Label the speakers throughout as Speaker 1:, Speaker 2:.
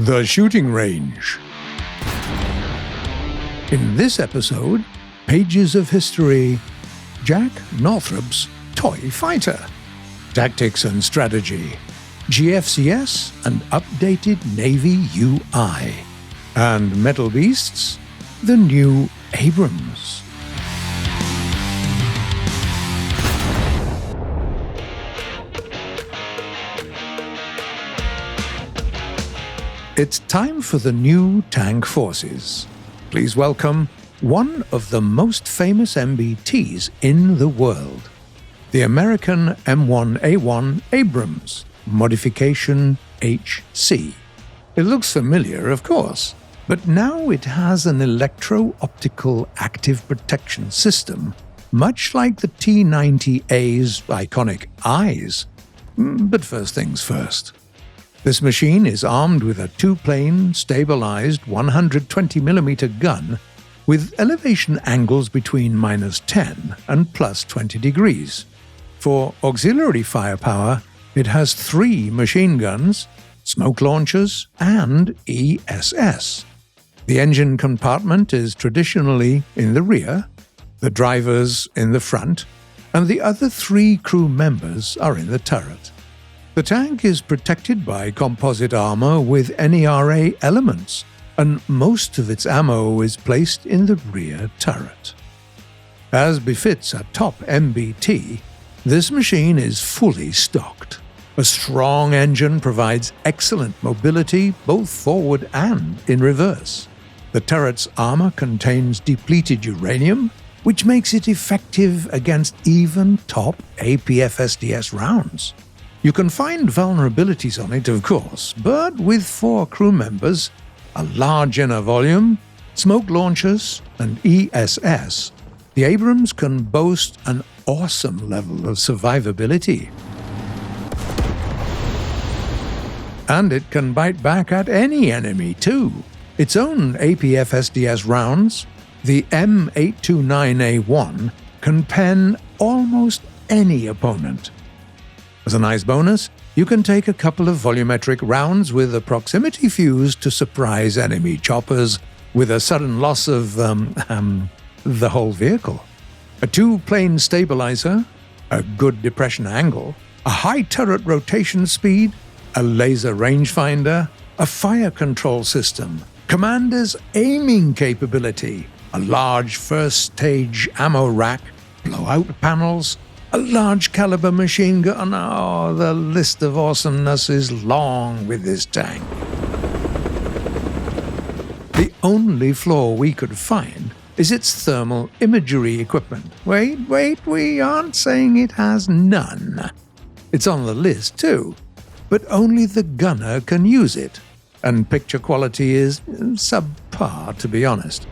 Speaker 1: The Shooting Range. In this episode, Pages of History, Jack Northrop's Toy Fighter, Tactics and Strategy, GFCS and updated Navy UI, and Metal Beasts, the new Abrams. It's time for the new tank forces. Please welcome one of the most famous MBTs in the world, the American M1A1 Abrams, Modification HC. It looks familiar, of course, but now it has an electro-optical active protection system, much like the T-90A's iconic eyes. But first things first. This machine is armed with a two-plane, stabilized 120mm gun with elevation angles between -10 and +20 degrees. For auxiliary firepower, it has 3 machine guns, smoke launchers, and ESS. The engine compartment is traditionally in the rear, the drivers in the front, and the other 3 crew members are in the turret. The tank is protected by composite armor with NERA elements, and most of its ammo is placed in the rear turret. As befits a top MBT, this machine is fully stocked. A strong engine provides excellent mobility both forward and in reverse. The turret's armor contains depleted uranium, which makes it effective against even top APF-SDS rounds. You can find vulnerabilities on it, of course, but with 4 crew members, a large inner volume, smoke launchers, and ESS, the Abrams can boast an awesome level of survivability. And it can bite back at any enemy, too. Its own APF-SDS rounds, the M829A1, can pen almost any opponent. As a nice bonus, you can take a couple of volumetric rounds with a proximity fuse to surprise enemy choppers with a sudden loss of, the whole vehicle. A 2-plane stabilizer, a good depression angle, a high turret rotation speed, a laser rangefinder, a fire control system, commander's aiming capability, a large first-stage ammo rack, blowout panels, a large caliber machine gun. Oh, the list of awesomeness is long with this tank. The only flaw we could find is its thermal imagery equipment. Wait, we aren't saying it has none. It's on the list too, but only the gunner can use it, and picture quality is subpar, to be honest.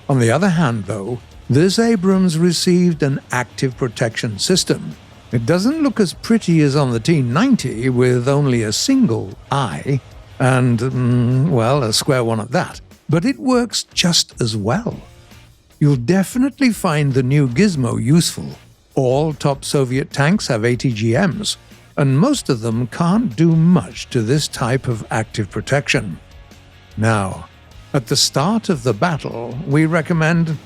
Speaker 1: On the other hand, though, this Abrams received an active protection system. It doesn't look as pretty as on the T-90 with only a single eye, and, a square one at that, but it works just as well. You'll definitely find the new gizmo useful. All top Soviet tanks have ATGMs, and most of them can't do much to this type of active protection. Now, at the start of the battle, we recommend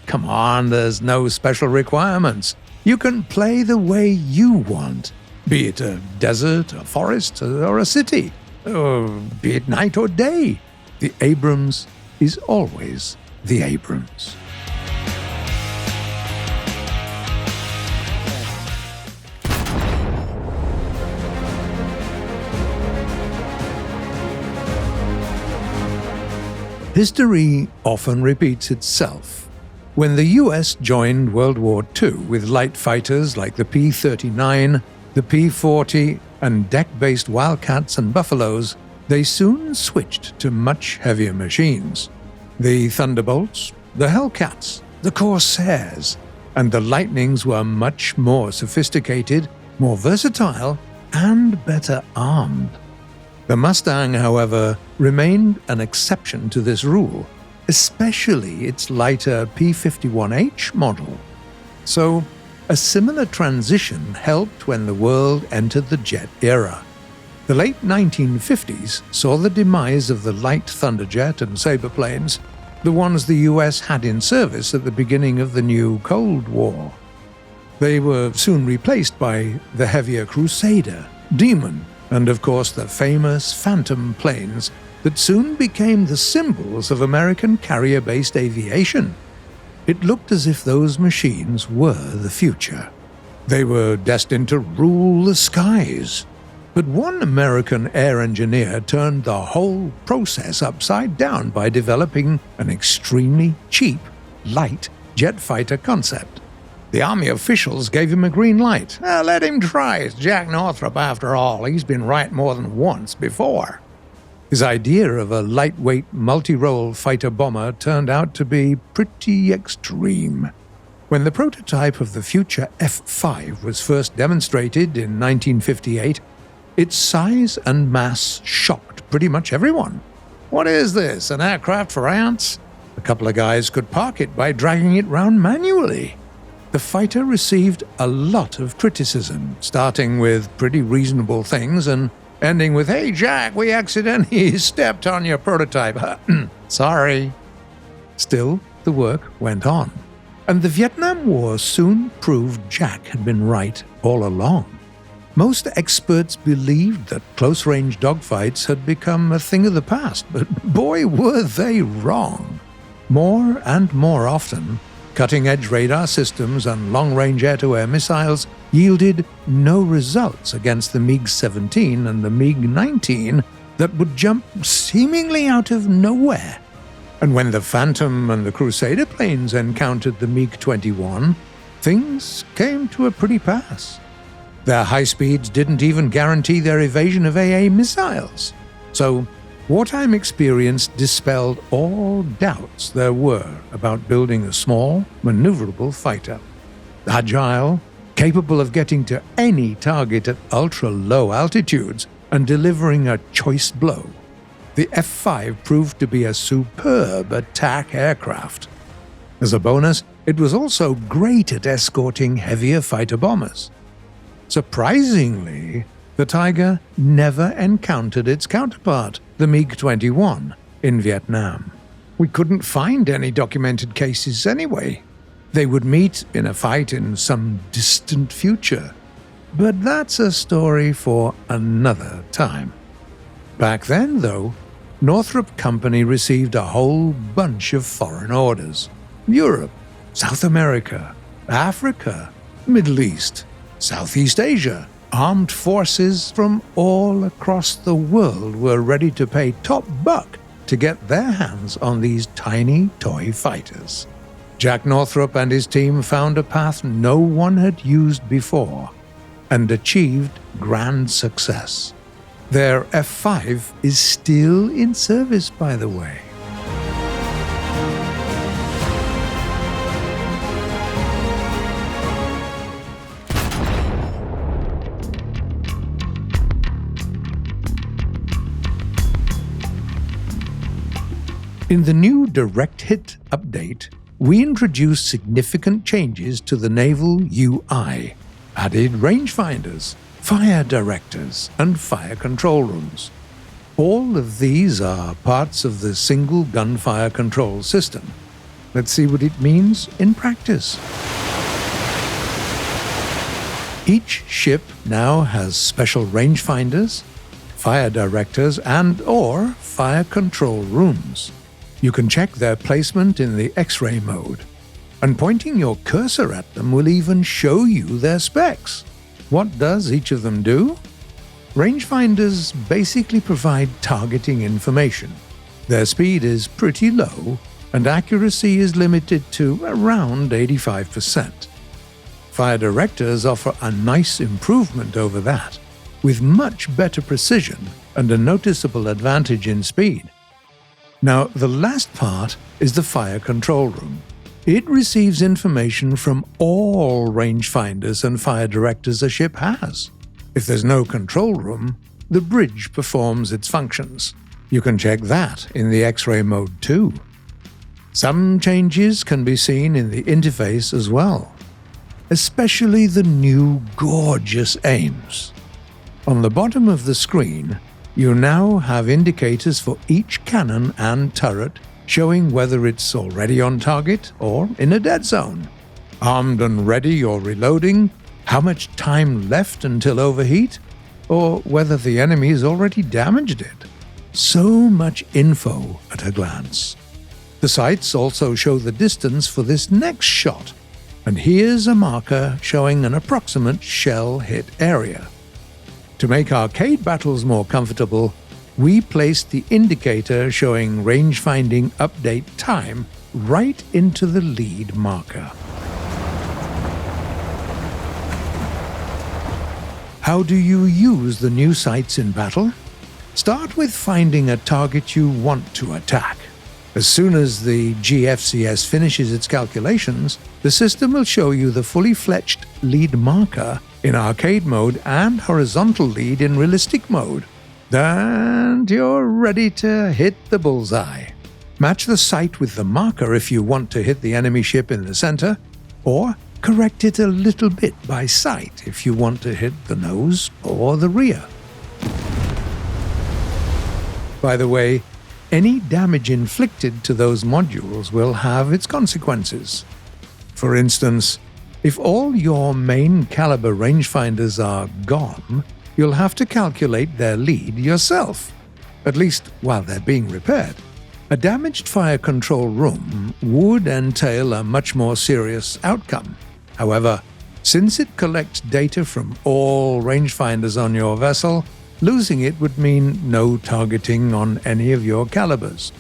Speaker 1: come on, there's no special requirements. You can play the way you want, be it a desert, a forest, or a city, or be it night or day. The Abrams is always the Abrams. History often repeats itself. When the US joined World War II with light fighters like the P-39, the P-40, and deck-based Wildcats and Buffaloes, they soon switched to much heavier machines. The Thunderbolts, the Hellcats, the Corsairs, and the Lightnings were much more sophisticated, more versatile, and better armed. The Mustang, however, remained an exception to this rule, especially its lighter P-51H model. So, a similar transition helped when the world entered the jet era. The late 1950s saw the demise of the light Thunderjet and Sabre planes, the ones the US had in service at the beginning of the new Cold War. They were soon replaced by the heavier Crusader, Demon, and of course the famous Phantom planes that soon became the symbols of American carrier-based aviation. It looked as if those machines were the future. They were destined to rule the skies. But one American air engineer turned the whole process upside down by developing an extremely cheap, light jet fighter concept. The Army officials gave him a green light. Let him try. It's Jack Northrop after all. He's been right more than once before. His idea of a lightweight, multi-role fighter-bomber turned out to be pretty extreme. When the prototype of the future F-5 was first demonstrated in 1958, its size and mass shocked pretty much everyone. What is this, an aircraft for ants? A couple of guys could park it by dragging it round manually. The fighter received a lot of criticism, starting with pretty reasonable things and ending with, "Hey Jack, we accidentally stepped on your prototype. Sorry." Still, the work went on. And the Vietnam War soon proved Jack had been right all along. Most experts believed that close-range dogfights had become a thing of the past, but boy were they wrong. More and more often, cutting-edge radar systems and long-range air-to-air missiles yielded no results against the MiG-17 and the MiG-19 that would jump seemingly out of nowhere. And when the Phantom and the Crusader planes encountered the MiG-21, things came to a pretty pass. Their high speeds didn't even guarantee their evasion of AA missiles. So, wartime experience dispelled all doubts there were about building a small, maneuverable fighter. Agile, capable of getting to any target at ultra-low altitudes and delivering a choice blow. The F-5 proved to be a superb attack aircraft. As a bonus, it was also great at escorting heavier fighter bombers. Surprisingly, the Tiger never encountered its counterpart, the MiG-21, in Vietnam. We couldn't find any documented cases anyway. They would meet in a fight in some distant future. But that's a story for another time. Back then, though, Northrop Company received a whole bunch of foreign orders. Europe, South America, Africa, Middle East, Southeast Asia. Armed forces from all across the world were ready to pay top buck to get their hands on these tiny toy fighters. Jack Northrop and his team found a path no one had used before and achieved grand success. Their F-5 is still in service, by the way. In the new Direct Hit update, we introduced significant changes to the Naval UI, added rangefinders, fire directors, and fire control rooms. All of these are parts of the single gunfire control system. Let's see what it means in practice. Each ship now has special rangefinders, fire directors, and/or fire control rooms. You can check their placement in the X-ray mode, and pointing your cursor at them will even show you their specs. What does each of them do? Rangefinders basically provide targeting information. Their speed is pretty low, and accuracy is limited to around 85%. Fire directors offer a nice improvement over that, with much better precision and a noticeable advantage in speed. Now, the last part is the fire control room. It receives information from all rangefinders and fire directors a ship has. If there's no control room, the bridge performs its functions. You can check that in the X-ray mode too. Some changes can be seen in the interface as well, especially the new gorgeous aims. On the bottom of the screen, you now have indicators for each cannon and turret showing whether it's already on target or in a dead zone. Armed and ready or reloading, how much time left until overheat, or whether the enemy's already damaged it. So much info at a glance. The sights also show the distance for this next shot, and here's a marker showing an approximate shell hit area. To make arcade battles more comfortable, we placed the indicator showing range-finding update time right into the lead marker. How do you use the new sights in battle? Start with finding a target you want to attack. As soon as the GFCS finishes its calculations, the system will show you the fully fledged lead marker in arcade mode and horizontal lead in realistic mode. And you're ready to hit the bullseye. Match the sight with the marker if you want to hit the enemy ship in the center, or correct it a little bit by sight if you want to hit the nose or the rear. By the way, any damage inflicted to those modules will have its consequences. For instance, if all your main caliber rangefinders are gone, you'll have to calculate their lead yourself, at least while they're being repaired. A damaged fire control room would entail a much more serious outcome. However, since it collects data from all rangefinders on your vessel, losing it would mean no targeting on any of your calibers.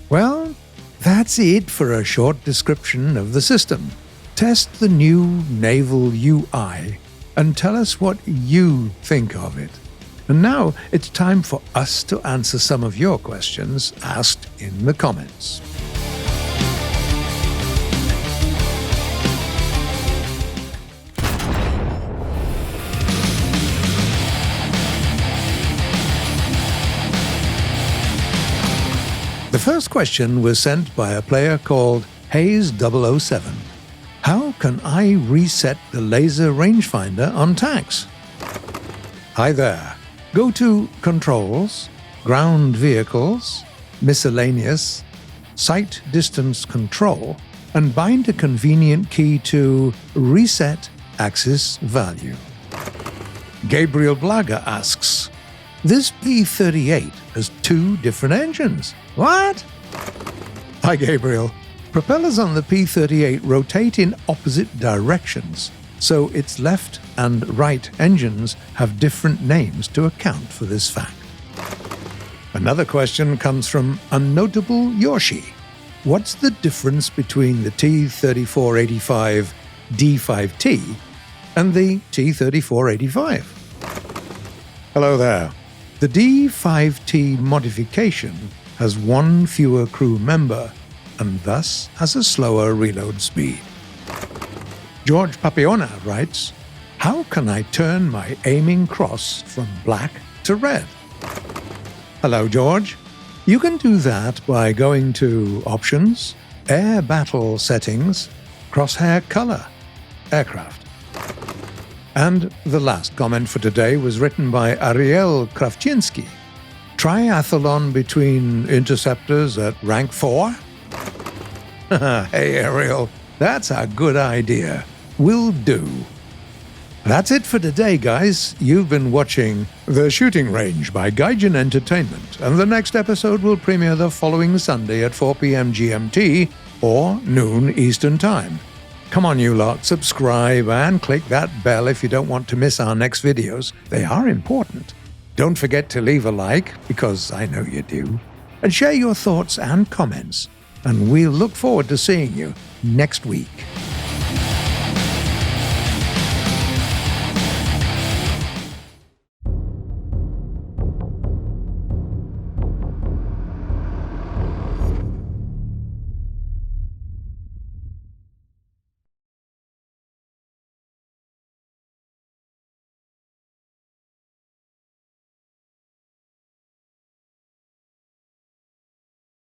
Speaker 1: Well, that's it for a short description of the system. Test the new Naval UI and tell us what you think of it. And now it's time for us to answer some of your questions asked in the comments. The first question was sent by a player called Hayes007. How can I reset the laser rangefinder on tanks? Hi there. Go to Controls, Ground Vehicles, Miscellaneous, Sight Distance Control, and bind a convenient key to Reset Axis Value. Gabriel Blaga asks, this P-38 has 2 different engines. What? Hi, Gabriel. Propellers on the P-38 rotate in opposite directions, so its left and right engines have different names to account for this fact. Another question comes from Unnotable Yoshi. What's the difference between the T-3485 D5T and the T-3485? Hello there. The D5T modification has 1 fewer crew member and thus has a slower reload speed. George Papiona writes, how can I turn my aiming cross from black to red? Hello, George. You can do that by going to Options, Air Battle Settings, Crosshair Color, Aircraft. And the last comment for today was written by Ariel Kravchinsky. Triathlon between interceptors at rank 4? Hey, Ariel, that's a good idea. Will do. That's it for today, guys. You've been watching The Shooting Range by Gaijin Entertainment, and the next episode will premiere the following Sunday at 4 p.m. GMT or noon Eastern Time. Come on, you lot, subscribe and click that bell if you don't want to miss our next videos. They are important. Don't forget to leave a like, because I know you do, and share your thoughts and comments. And we'll look forward to seeing you next week.